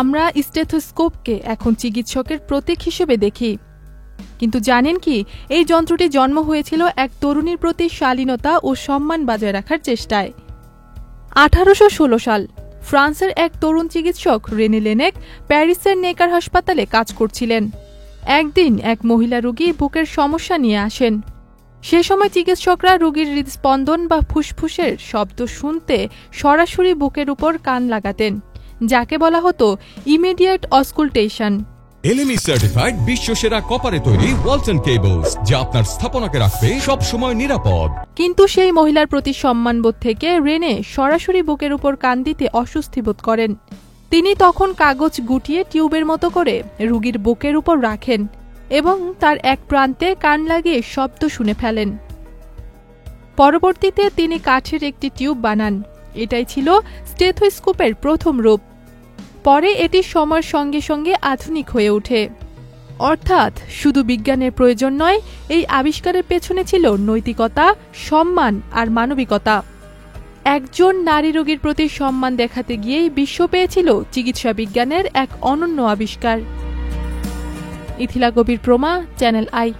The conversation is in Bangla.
আমরা স্টেথোস্কোপকে এখন চিকিৎসকের প্রতীক হিসেবে দেখি, কিন্তু জানেন কি এই যন্ত্রটি জন্ম হয়েছিল এক তরুণীর প্রতি শালীনতা ও সম্মান বজায় রাখার চেষ্টায়। 1816 সাল ফ্রান্সের এক তরুণ চিকিৎসক রেনে লেনেক প্যারিসের নেকার হাসপাতালে কাজ করছিলেন। একদিন এক মহিলা রোগী বুকের সমস্যা নিয়ে আসেন। সে সময় চিকিৎসকরা রোগীর হৃদস্পন্দন বা ফুসফুসের শব্দ শুনতে সরাসরি বুকের উপর কান লাগাতেন, যাকে বলা হতো ইমিডিয়েট অস্কুলটেশন। এলএমই সার্টিফাইড বিশ্বসেরা কপারে তৈরি ওয়ালটন কেবলস, যা আপনার স্থাপনাকে রাখবে সব সময় নিরাপদ। কিন্তু সেই মহিলার প্রতি সম্মানবোধ থেকে রেনে সরাসরি বুকের উপর কান দিতে অস্বস্তি বোধ করেন। তিনি তখন কাগজ গুটিয়ে টিউবের মতো করে রোগীর বুকের উপর রাখেন এবং তার এক প্রান্তে কান লাগিয়ে শব্দ শুনে ফেলেন। পরবর্তীতে তিনি কাঠের একটি টিউব বানান। এটাই ছিল স্টেথোস্কোপের প্রথম রূপ। পরে এটি সময়ের সঙ্গে সঙ্গে আধুনিক হয়ে ওঠে। অর্থাৎ শুধু বিজ্ঞানের প্রয়োজন নয়, এই আবিষ্কারের পেছনে ছিল নৈতিকতা, সম্মান আর মানবিকতা। একজন নারী রোগীর প্রতি সম্মান দেখাতে গিয়েই বিশ্ব পেয়েছিল চিকিৎসা বিজ্ঞানের এক অনন্য আবিষ্কার। ইথিলা গভীর প্রমা, চ্যানেল আই।